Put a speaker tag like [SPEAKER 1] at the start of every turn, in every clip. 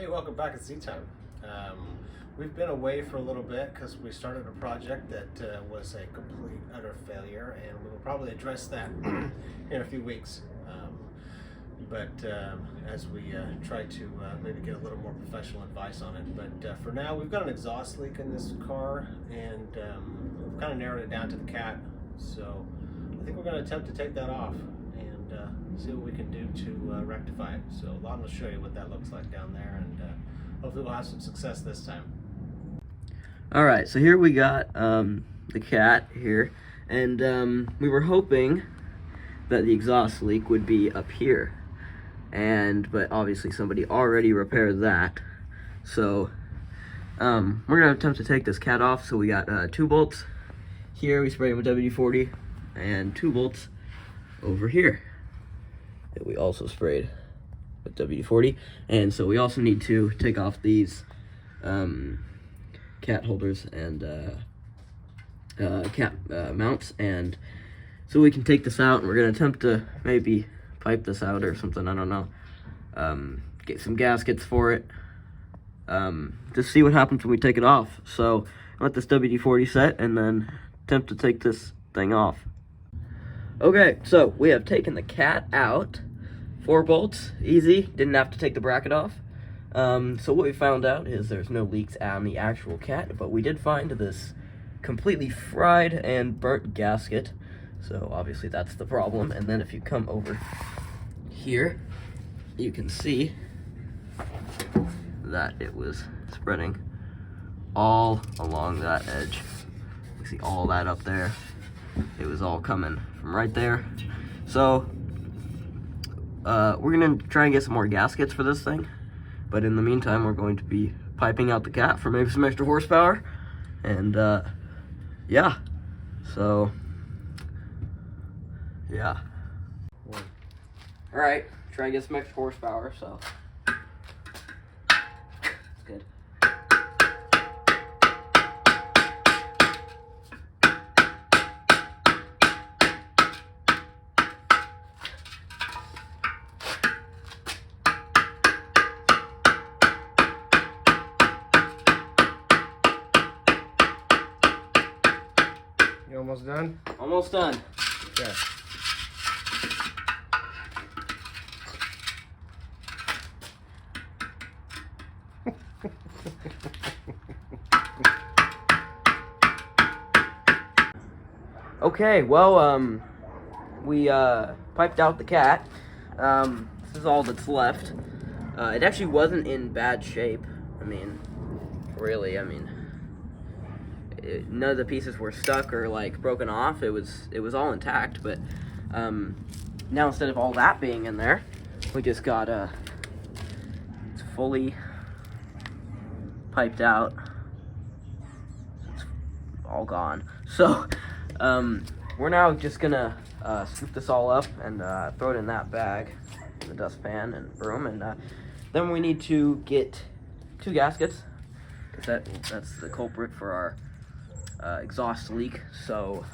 [SPEAKER 1] Hey, welcome back at Sea Time. We've been away for a little bit because we started a project that was a complete, utter failure, and we will probably address that in a few weeks. As we try to maybe get a little more professional advice on it. But for now, we've got an exhaust leak in this car, and we've kind of narrowed it down to the cat. So I think we're going to attempt to take that off and see what we can do to rectify it. So Lon will show you what that looks like down there, and hopefully we'll have some success this time.
[SPEAKER 2] Alright, so here we got the cat here, and we were hoping that the exhaust leak would be up here, but obviously somebody already repaired that. So we're gonna attempt to take this cat off. So we got 2 bolts here, we sprayed them with WD-40, and 2 bolts over here that we also sprayed with WD-40. And so we also need to take off these cat holders and cat mounts, and so we can take this out, and we're gonna attempt to maybe pipe this out or something, I don't know. Get some gaskets for it, just see what happens when we take it off. So let this WD-40 set and then attempt to take this thing off. Okay, so we have taken the cat out. 4 bolts, easy, didn't have to take the bracket off. So what we found out is there's no leaks on the actual cat, but we did find this completely fried and burnt gasket. So obviously that's the problem. And then if you come over here, you can see that it was spreading all along that edge. You see all that up there. It was all coming from right there. So we're gonna try and get some more gaskets for this thing. But in the meantime, we're going to be piping out the cat for maybe some extra horsepower. And yeah, so yeah. All right, try and get some extra horsepower, so it's good.
[SPEAKER 1] You almost done?
[SPEAKER 2] Almost done.
[SPEAKER 1] Okay.
[SPEAKER 2] Okay, well, we piped out the cat. This is all that's left. It actually wasn't in bad shape. I mean, really, none of the pieces were stuck or like broken off. It was all intact, but now instead of all that being in there, we just got it's fully piped out. It's all gone. So we're now just gonna scoop this all up and throw it in that bag, in the dustpan and broom, and then we need to get 2 gaskets, because that's the culprit for our exhaust leak. So,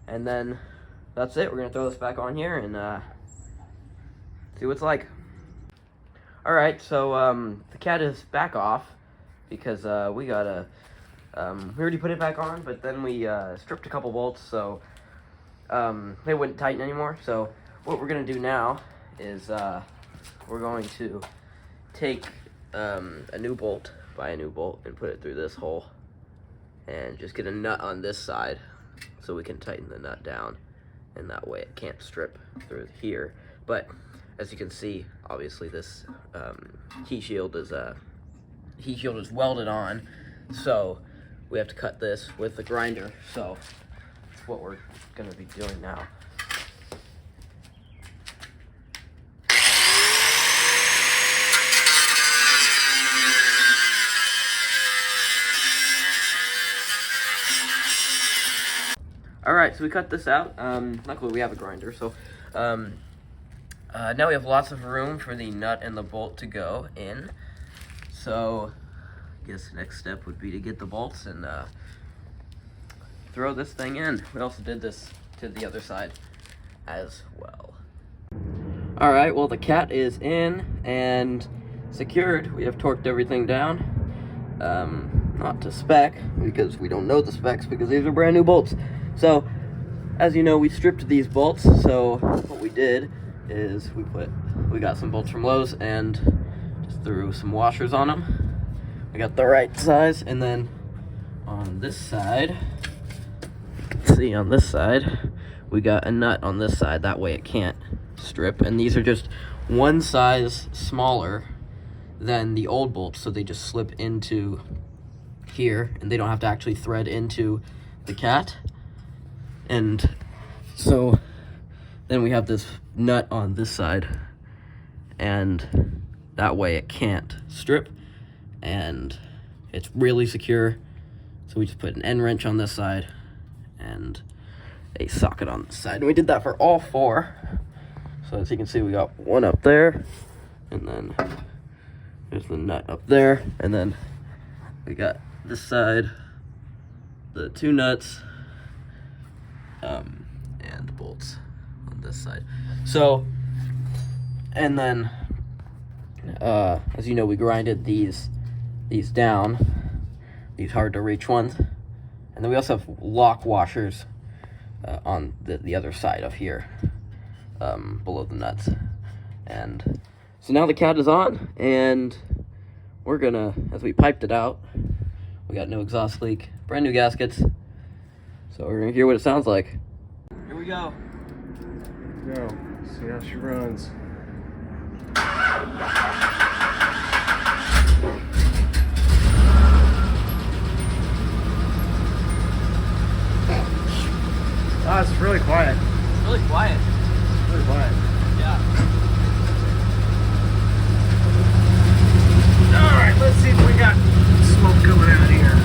[SPEAKER 2] and then that's it. We're gonna throw this back on here and see what it's like. All right, so the cat is back off because we already put it back on, but then we stripped a couple bolts, so they wouldn't tighten anymore. So what we're gonna do now is we're going to take a new bolt, buy a new bolt, and put it through this hole, and just get a nut on this side so we can tighten the nut down, and that way it can't strip through here. But as you can see, obviously this heat shield is welded on, so we have to cut this with the grinder. So that's what we're going to be doing now. Alright, so we cut this out. Luckily we have a grinder, so now we have lots of room for the nut and the bolt to go in. So I guess the next step would be to get the bolts and throw this thing in. We also did this to the other side as well. Alright, well the cat is in, and secured. We have torqued everything down. Not to spec, because we don't know the specs, because these are brand new bolts. So, as you know, we stripped these bolts. So what we did is we got some bolts from Lowe's and just threw some washers on them. We got the right size, and then on this side, see on this side, we got a nut on this side. That way it can't strip. And these are just one size smaller than the old bolts, so they just slip into here, and they don't have to actually thread into the cat. And so then we have this nut on this side, and that way it can't strip, and it's really secure. So we just put an end wrench on this side and a socket on this side, and we did that for all four. So as you can see, we got one up there, and then there's the nut up there, and then we got this side, the two nuts, and bolts on this side. So, and then, as you know, we grinded these down, these hard to reach ones, and then we also have lock washers on the other side of here, below the nuts. And so now the cat is on, and we're gonna, as we piped it out, we got no exhaust leak, brand new gaskets, so we're gonna hear what it sounds like. Here we go.
[SPEAKER 1] Go. See how she runs. Oh, it's really quiet.
[SPEAKER 2] It's really quiet.
[SPEAKER 1] Really quiet.
[SPEAKER 2] Yeah.
[SPEAKER 1] All right, let's see if we got smoke coming out here.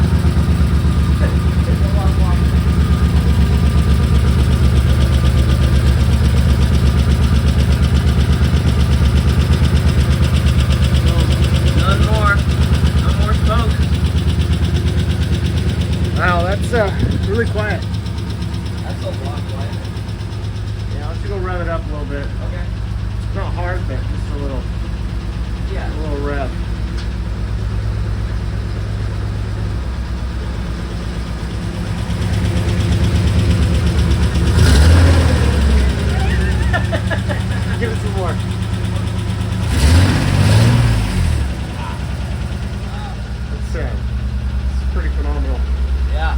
[SPEAKER 2] None more. No more smoke.
[SPEAKER 1] Wow, that's really quiet.
[SPEAKER 2] That's a lot quieter.
[SPEAKER 1] Yeah, let's go rev it up a little bit.
[SPEAKER 2] Okay.
[SPEAKER 1] It's not hard, but just a little rev. Give it some more. It's pretty phenomenal.
[SPEAKER 2] Yeah.